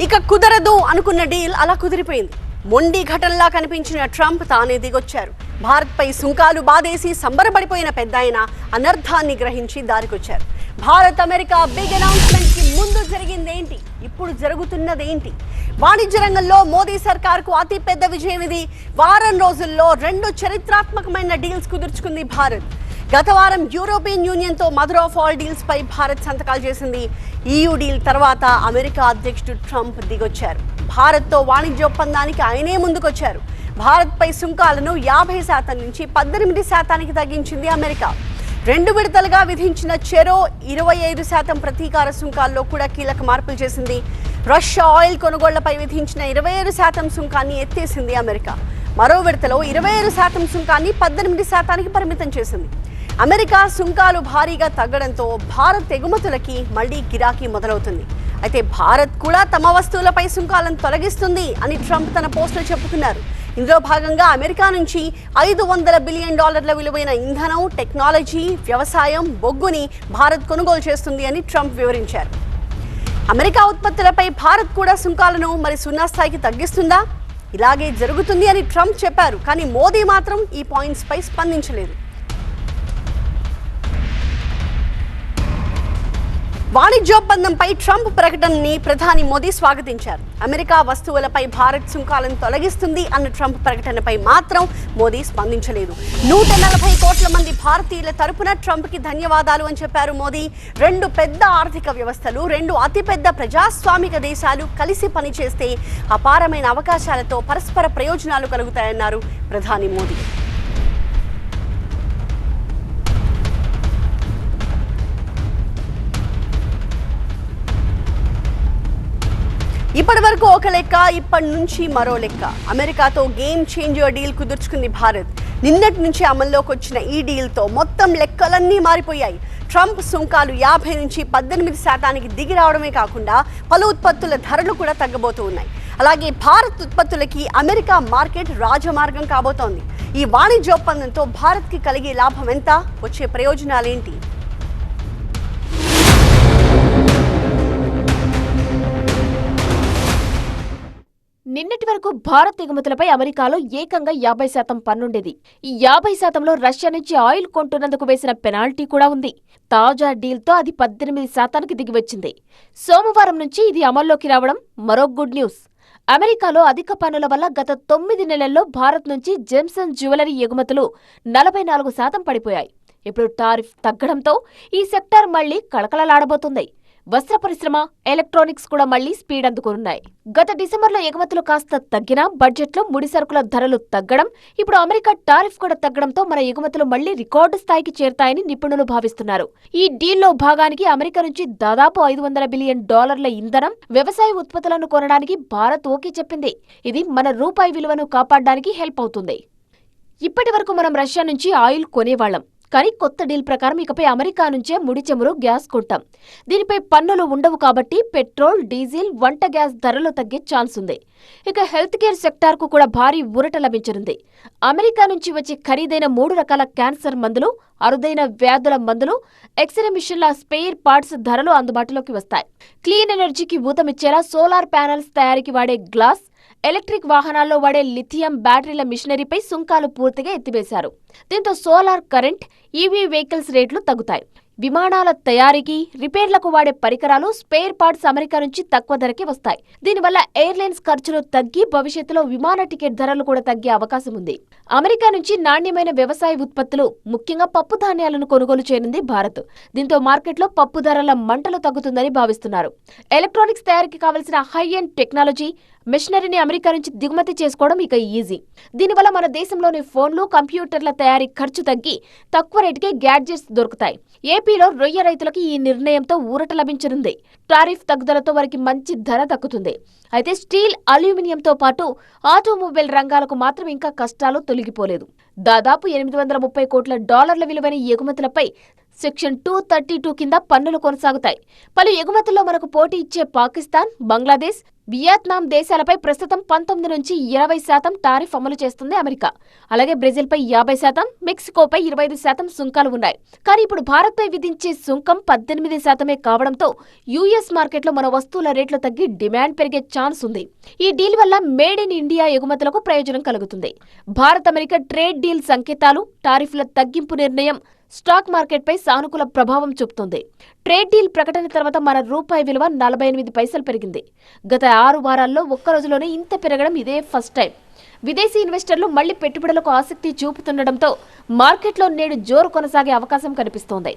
ఇక కుదరదు అనుకున్న డీల్ అలా కుదిరిపోయింది. మొండి ఘటనలా కనిపించిన ట్రంప్ తానే దిగొచ్చారు. భారత్పై సుంకాలు బాదేసి సంబరపడిపోయిన పెద్దాయన అనర్థాన్ని గ్రహించి దారికొచ్చారు. భారత్ అమెరికా బిగ్ అనౌన్స్మెంట్ కి ముందు జరిగిందేంటి, ఇప్పుడు జరుగుతున్నదేంటి? వాణిజ్య రంగంలో మోదీ సర్కార్కు అతి పెద్ద విజయం ఇది. వారం రోజుల్లో 2 చరిత్రాత్మకమైన డీల్స్ కుదుర్చుకుంది భారత్. గత వారం యూరోపియన్ యూనియన్తో మదర్ ఆఫ్ ఆల్ డీల్స్ పై భారత్ సంతకాలు చేసింది. EU డీల్ తర్వాత అమెరికా అధ్యక్షుడు ట్రంప్ దిగొచ్చారు. భారత్తో వాణిజ్య ఒప్పందానికి ఆయనే ముందుకొచ్చారు. భారత్పై సుంకాలను 50% నుంచి 18% తగ్గించింది అమెరికా. 2 విడతలుగా విధించిన చెరో 25% ప్రతీకార సుంకాల్లో కూడా కీలక మార్పులు చేసింది. రష్యా ఆయిల్ కొనుగోళ్లపై విధించిన 25% సుంకాన్ని ఎత్తేసింది అమెరికా. మరో విడతలో 25% సుంకాన్ని 18%కి పరిమితం చేసింది. అమెరికా సుంకాలు భారీగా తగ్గడంతో భారత్ ఎగుమతులకి మళ్లీ గిరాకీ మొదలవుతుంది. అయితే భారత్ కూడా తమ వస్తువులపై సుంకాలను తొలగిస్తుంది అని ట్రంప్ తన పోస్టులో చెప్పుకున్నారు. ఇందులో భాగంగా అమెరికా నుంచి $500 బిలియన్ విలువైన ఇంధనం, టెక్నాలజీ, వ్యవసాయం, బొగ్గుని భారత్ కొనుగోలు చేస్తుంది అని ట్రంప్ వివరించారు. అమెరికా ఉత్పత్తులపై భారత్ కూడా సుంకాలను మరి 0 స్థాయికి తగ్గిస్తుందా? ఇలాగే జరుగుతుంది అని ట్రంప్ చెప్పారు. కానీ మోదీ మాత్రం ఈ పాయింట్స్ పై స్పందించలేదు. వాణిజ్యోప్పందంపై ట్రంప్ ప్రకటనని ప్రధాని మోదీ స్వాగతించారు. అమెరికా వస్తువులపై భారత్ సుంకాలను తొలగిస్తుంది అన్న ట్రంప్ ప్రకటనపై మాత్రం మోదీ స్పందించలేదు. 140 కోట్ల మంది భారతీయుల తరపున ట్రంప్కి ధన్యవాదాలు అని చెప్పారు మోదీ. 2 పెద్ద ఆర్థిక వ్యవస్థలు, 2 అతిపెద్ద ప్రజాస్వామిక దేశాలు కలిసి పనిచేస్తే అపారమైన అవకాశాలతో పరస్పర ప్రయోజనాలు కలుగుతాయన్నారు ప్రధాని మోదీ. ఇప్పటి వరకు ఒక లెక్క, ఇప్పటి నుంచి మరో లెక్క. అమెరికాతో గేమ్ చేంజర్ డీల్ కుదుర్చుకుంది భారత్. నిన్నటి నుంచి అమల్లోకి వచ్చిన ఈ డీల్తో మొత్తం లెక్కలన్నీ మారిపోయాయి. ట్రంప్ సుంకాలు 50 నుంచి 18%కి దిగి రావడమే కాకుండా పలు ఉత్పత్తుల ధరలు కూడా తగ్గబోతూ ఉన్నాయి. అలాగే భారత్ ఉత్పత్తులకి అమెరికా మార్కెట్ రాజమార్గం కాబోతోంది. ఈ వాణిజ్యోప్పందంతో భారత్కి కలిగే లాభం ఎంత, వచ్చే ప్రయోజనాలేంటి? నిన్నటి వరకు భారత్ ఎగుమతులపై అమెరికాలో ఏకంగా 50% పన్నుండేది. ఈ 50%లో రష్యా నుంచి ఆయిల్ కొంటున్నందుకు వేసిన పెనాల్టీ కూడా ఉంది. తాజా డీల్తో అది 18%కి దిగివచ్చింది. సోమవారం నుంచి ఇది అమల్లోకి రావడం మరో గుడ్ న్యూస్. అమెరికాలో అధిక పన్నుల వల్ల గత 9 నెలల్లో భారత్ నుంచి జెమ్స్ అండ్ జ్యువెలరీ ఎగుమతులు 44% పడిపోయాయి. ఇప్పుడు టారిఫ్ తగ్గడంతో ఈ సెక్టార్ మళ్లీ కళకళలాడబోతుంది. వస్త్ర పరిశ్రమ, ఎలక్ట్రానిక్స్ కూడా మళ్లీ స్పీడ్ అందుకున్నాయి. గత డిసెంబర్లో ఎగుమతులు కాస్త తగ్గినా బడ్జెట్లో ముడి సరుకుల ధరలు తగ్గడం, ఇప్పుడు అమెరికా టారిఫ్ కూడా తగ్గడంతో మన ఎగుమతులు మళ్లీ రికార్డు స్థాయికి చేరుతాయని నిపుణులు భావిస్తున్నారు. ఈ డీల్లో భాగానికి అమెరికా నుంచి దాదాపు $500 బిలియన్ ఇంధనం, వ్యవసాయ ఉత్పత్తులను కొనడానికి భారత్ ఓకే చెప్పింది. ఇది మన రూపాయి విలువను కాపాడడానికి హెల్ప్ అవుతుంది. ఇప్పటి వరకు మనం రష్యా నుంచి ఆయిల్ కొనేవాళ్లం. కానీ కొత్త డీల్ ప్రకారం ఇకపై అమెరికా నుంచే ముడి చమురు, గ్యాస్ కొంటాం. దీనిపై పన్నులు ఉండవు కాబట్టి పెట్రోల్, డీజిల్, వంట గ్యాస్ ధరలు తగ్గే ఛాన్స్ ఉంది. ఇక హెల్త్ కేర్ సెక్టార్కు కూడా భారీ ఊరట లభించనుంది. అమెరికా నుంచి వచ్చే ఖరీదైన 3 రకాల క్యాన్సర్ మందులు, అరుదైన వ్యాధుల మందులు, ఎక్స్రే మిషన్ల స్పేర్ పార్ట్స్ ధరలు అందుబాటులోకి వస్తాయి. క్లీన్ ఎనర్జీకి ఊతమిచ్చేలా సోలార్ ప్యానెల్స్ తయారీకి వాడే గ్లాస్, ఎలక్ట్రిక్ వాహనాల్లో వాడే లిథియం బ్యాటరీల మిషనరీపై సుంకాలు పూర్తిగా ఎత్తివేశారు. దీంతో సోలార్ కరెంట్, ఈవీ వెహికల్స్ రేట్లు తగ్గుతాయి. విమానాల తయారీకి, రిపేర్లకు వాడే పరికరాలు, స్పేర్ పార్ట్స్ అమెరికా నుంచి తక్కువ ధరకే వస్తాయి. దీనివల్ల ఎయిర్లైన్స్ ఖర్చులు తగ్గి భవిష్యత్తులో విమాన టికెట్ ధరలు కూడా తగ్గే అవకాశం ఉంది. అమెరికా నుంచి నాణ్యమైన వ్యవసాయ ఉత్పత్తులు, ముఖ్యంగా పప్పు ధాన్యాలను కొనుగోలు చేయనుంది భారత్. దీంతో మార్కెట్లో పప్పు ధరల మంటలు తగ్గుతుందని భావిస్తున్నారు. ఎలక్ట్రానిక్స్ తయారీకి కావలసిన హై ఎండ్ టెక్నాలజీ, మెషినరీని అమెరికా నుంచి దిగుమతి చేసుకోవడం ఇక ఈజీ. దీనివల్ల మన దేశంలోని ఫోన్లు, కంప్యూటర్ల తయారీ ఖర్చు తగ్గి తక్కువ రేటుకే గ్యాడ్జెట్స్ దొరుకుతాయి. ఏపీలో రొయ్య రైతులకి ఈ నిర్ణయంతో ఊరట లభించనుంది. టారిఫ్ తగ్గుదలతో వారికి మంచి ధర దక్కుతుంది. అయితే స్టీల్, అల్యూమినియంతో పాటు ఆటోమొబైల్ రంగాలకు మాత్రం ఇంకా కష్టాలు తొలగిపోలేదు. దాదాపు $830 కోట్ల విలువైన ఎగుమతులపై సెక్షన్ 232 కింద పన్నులు కొనసాగుతాయి. పలు ఎగుమతుల్లో మనకు పోటీ ఇచ్చే పాకిస్తాన్, బంగ్లాదేశ్, వియత్నాం దేశాలపై ప్రస్తుతం 19 నుంచి 20% టారిఫ్ అమలు చేస్తుంది అమెరికా. అలాగే బ్రెజిల్పై 50%, మెక్సికోపై 25% సుంకాలు ఉన్నాయి. కానీ ఇప్పుడు భారత్పై విధించే సుంకం 18% కావడంతో యూఎస్ మార్కెట్లో మన వస్తువుల రేట్లు తగ్గి డిమాండ్ పెరిగే ఛాన్స్ ఉంది. ఈ డీల్ వల్ల మేడ్ ఇన్ ఇండియా ఎగుమతులకు ప్రయోజనం కలుగుతుంది. భారత్ అమెరికా ట్రేడ్ డీల్ సంకేతాలు, టారిఫ్ల తగ్గింపు నిర్ణయం స్టాక్ మార్కెట్పై సానుకూల ప్రభావం చూపుతుంది. ట్రేడ్ డీల్ ప్రకటన తర్వాత మన రూపాయి విలువ 48 పైసలు పెరిగింది. గత 6 వారాల్లో ఒక్క రోజులోనే ఇంత పెరగడం ఇదే ఫస్ట్ టైం. విదేశీ ఇన్వెస్టర్లు మళ్లీ పెట్టుబడులకు ఆసక్తి చూపుతుండటంతో మార్కెట్లో నేడు జోరు కొనసాగే అవకాశం కనిపిస్తోంది.